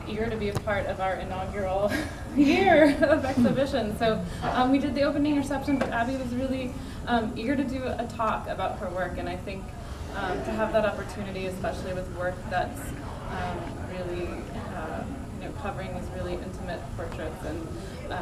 eager to be a part of our inaugural year of exhibition. So we did the opening reception, but Abbie was really eager to do a talk about her work, and I think to have that opportunity, especially with work that's really covering these really intimate portraits, and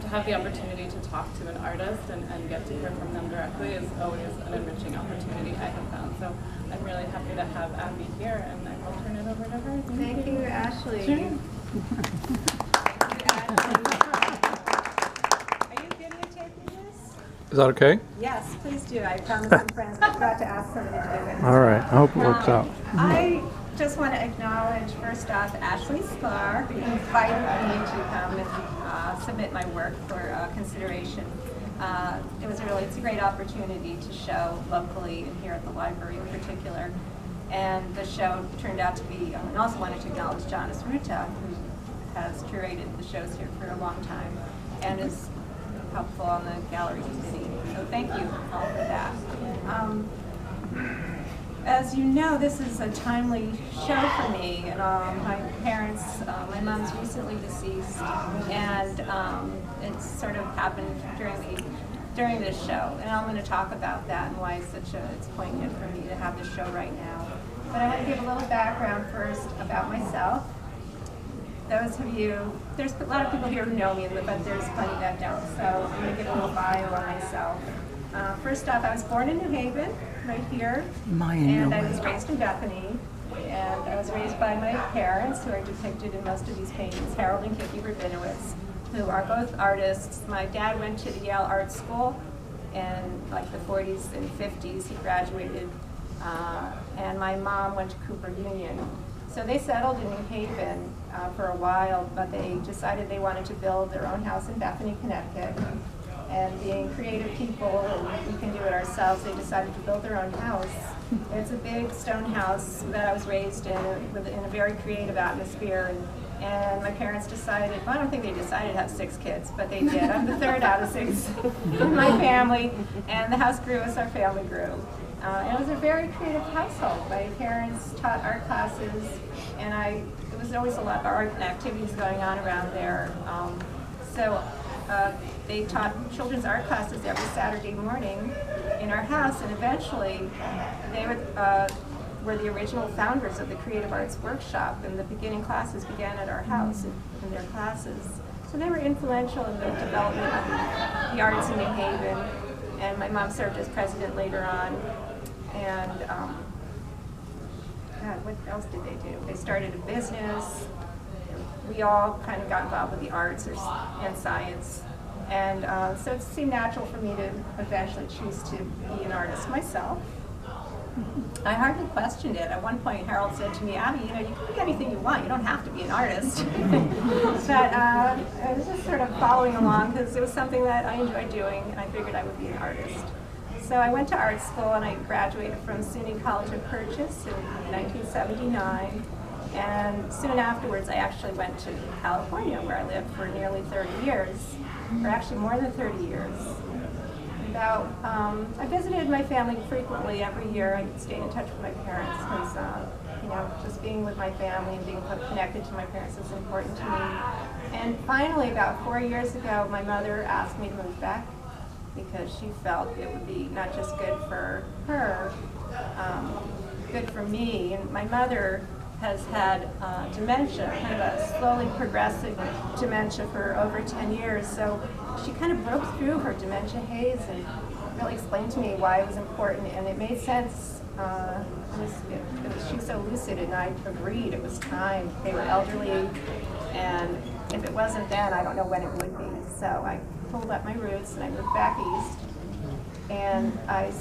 to have the opportunity to talk to an artist and get to hear from them directly is always an enriching opportunity, I have found. So I'm really happy to have Abbie here, and I will turn it over to her. Thank you, Ashley. Sure. Are you videotaping this? Is that okay? Yes, please do. I promised some friends. I forgot to ask somebody to do it. All right. I hope it works out. I just want to acknowledge, first off, Ashley Sklar, who invited me to come and submit my work for consideration. It's a great opportunity to show locally and here at the library in particular. And the show turned out to be, and also wanted to acknowledge Janice Ruta, who has curated the shows here for a long time and is helpful on the gallery committee. So thank you all for that. As you know, this is a timely show for me. And, my parents, my mom's recently deceased, and it sort of happened during this show. And I'm going to talk about that and why it's poignant for me to have this show right now. But I want to give a little background first about myself. Those of you, there's a lot of people here who know me, but there's plenty that don't. So I'm going to give a little bio on myself. First off, I was born in New Haven, right here, and I was raised in Bethany. And I was raised by my parents, who are depicted in most of these paintings, Harold and Kiki Rabinowitz, who are both artists. My dad went to the Yale Art School in like the 40s and 50s. He graduated, and my mom went to Cooper Union. So they settled in New Haven for a while, but they decided they wanted to build their own house in Bethany, Connecticut. And being creative people, and we can do it ourselves, they decided to build their own house. It's a big stone house that I was raised in a very creative atmosphere. And my parents decided, well, I don't think they decided to have 6 kids, but they did. I'm the third out of 6 in my family, and the house grew as our family grew. It was a very creative household. My parents taught art classes, and there was always a lot of art and activities going on around there. They taught children's art classes every Saturday morning in our house, and eventually they were the original founders of the Creative Arts Workshop, and the beginning classes began at our house in their classes. So they were influential in the development of the arts in New Haven, and my mom served as president later on. And God, what else did they do? They started a business. We all kind of got involved with the arts and science. And so it seemed natural for me to eventually choose to be an artist myself. I hardly questioned it. At one point, Harold said to me, Abbie, you can be anything you want. You don't have to be an artist. But I was just sort of following along because it was something that I enjoyed doing, and I figured I would be an artist. So I went to art school, and I graduated from SUNY College of Purchase in 1979. And soon afterwards, I actually went to California, where I lived for nearly 30 years, or actually more than 30 years. I visited my family frequently every year. I stayed in touch with my parents because, just being with my family and being connected to my parents is important to me. And finally, about 4 years ago, my mother asked me to move back because she felt it would be not just good for her, good for me. And my mother has had dementia, kind of a slowly progressive dementia for over 10 years. So she kind of broke through her dementia haze and really explained to me why it was important, and it made sense. She was so lucid, and I agreed it was time. They were elderly, and if it wasn't then, I don't know when it would be. So I pulled up my roots and I moved back east, and I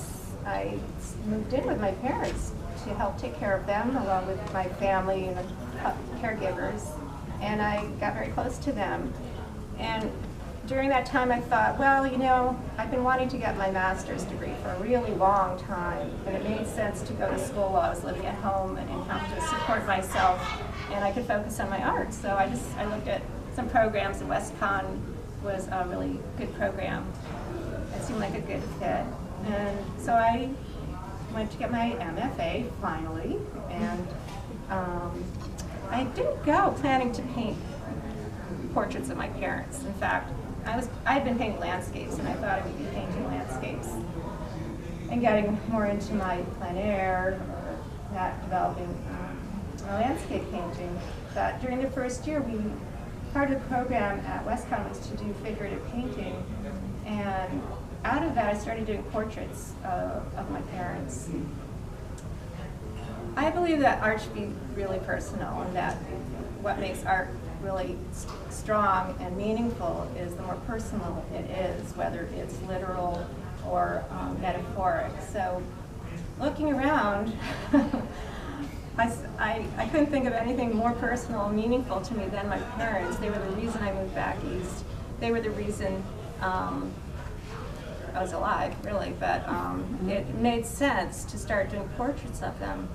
moved in with my parents to help take care of them along with my family and the caregivers, and I got very close to them. And during that time I thought, well, I've been wanting to get my master's degree for a really long time, and it made sense to go to school while I was living at home and have to support myself, and I could focus on my art. So I looked at some programs, and WestCon was a really good program. It seemed like a good fit. And so I went to get my MFA finally, and I didn't go planning to paint portraits of my parents. In fact, I had been painting landscapes, and I thought I would be painting landscapes and getting more into my plein air, that developing landscape painting. But during the first year, part of the program at Westcon was to do figurative painting, and out of that I started doing portraits of my parents. I believe that art should be really personal, and that what makes art really strong and meaningful is the more personal it is, whether it's literal or metaphoric. So looking around, I couldn't think of anything more personal and meaningful to me than my parents. They were the reason I moved back east. They were the reason I was alive, really, but it made sense to start doing portraits of them.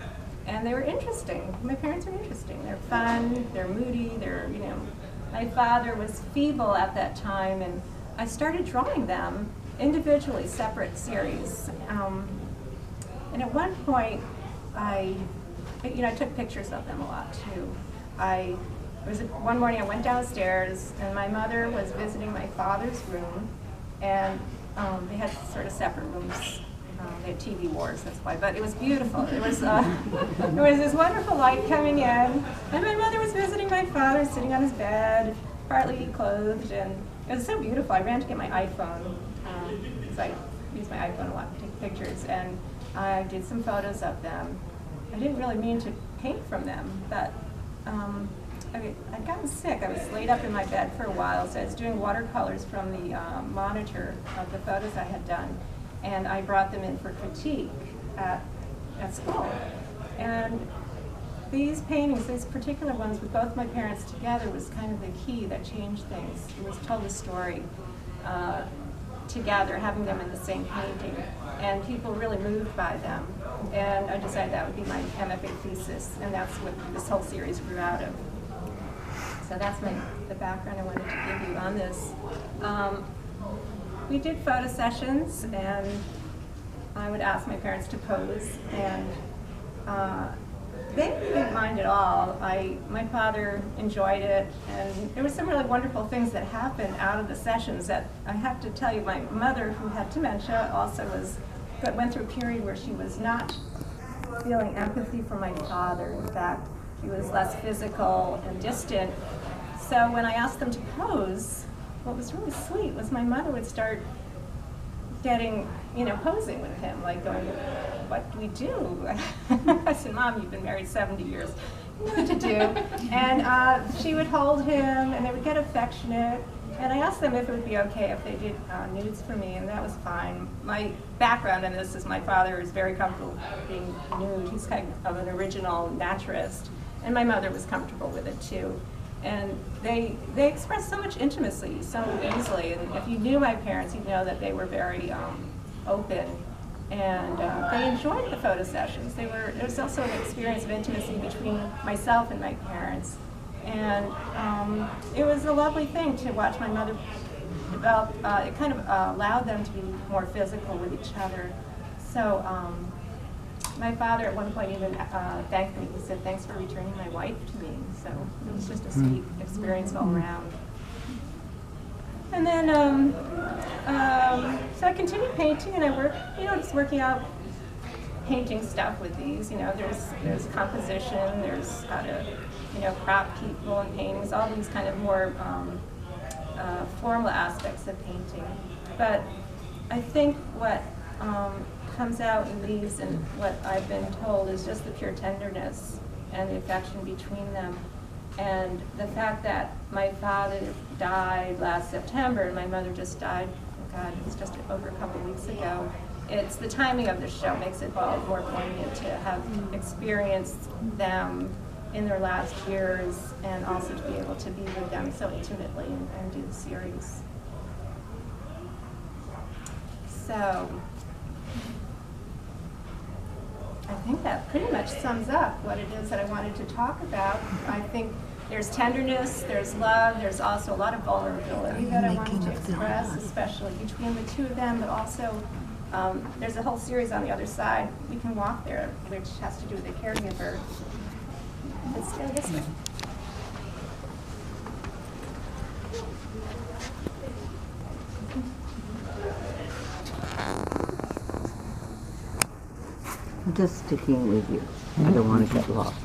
And they were interesting. My parents are interesting. They're fun, they're moody, my father was feeble at that time, and I started drawing them individually, separate series. And at one point, I took pictures of them a lot too. One morning I went downstairs, and my mother was visiting my father's room, and they had sort of separate rooms. They had TV wars, that's why, but it was beautiful. There was this wonderful light coming in, and my mother was visiting my father, sitting on his bed, partly clothed, and it was so beautiful. I ran to get my iPhone, because I use my iPhone a lot to take pictures, and I did some photos of them. I didn't really mean to paint from them, but I'd gotten sick. I was laid up in my bed for a while, so I was doing watercolors from the monitor of the photos I had done, and I brought them in for critique at school. And these paintings, these particular ones with both my parents together, was kind of the key that changed things. It was told the story together, having them in the same painting, and people really moved by them. And I decided that would be my MFA thesis, and that's what this whole series grew out of. So that's the background I wanted to give you on this. We did photo sessions, and I would ask my parents to pose, and they didn't mind at all. My father enjoyed it, and there were some really wonderful things that happened out of the sessions that I have to tell you. My mother, who had dementia, also went through a period where she was not feeling empathy for my father. In fact, he was less physical and distant. So when I asked them to pose, what was really sweet was my mother would start getting, posing with him, like going, "What do we do?" I said, "Mom, you've been married 70 years. You know what to do." And she would hold him, and they would get affectionate. And I asked them if it would be okay if they did nudes for me, and that was fine. My background in this is my father is very comfortable being nude. He's kind of an original naturist, and my mother was comfortable with it too. And they expressed so much intimacy so easily. And if you knew my parents, you'd know that they were very open, and they enjoyed the photo sessions. It was also an experience of intimacy between myself and my parents. And it was a lovely thing to watch my mother develop. It kind of allowed them to be more physical with each other. So my father at one point even thanked me. He said, "Thanks for returning my wife to me." So it was just a sweet experience all around. And then, so I continued painting, and I worked, just working out painting stuff with these. There's composition, there's how to, crop people in paintings, all these kind of more formal aspects of painting. But I think what comes out in these, and what I've been told, is just the pure tenderness and the affection between them. And the fact that my father died last September and my mother just died, oh God, it was just over a couple of weeks ago. It's the timing of the show makes it all more poignant to have experienced them in their last years, and also to be able to be with them so intimately and do the series. So I think that pretty much sums up what it is that I wanted to talk about. I think there's tenderness, there's love, there's also a lot of vulnerability that I wanted to express, especially between the two of them, but also there's a whole series on the other side, We Can Walk There, which has to do with the caregiver. Let's go this way. I'm just sticking with you. I don't want to get lost.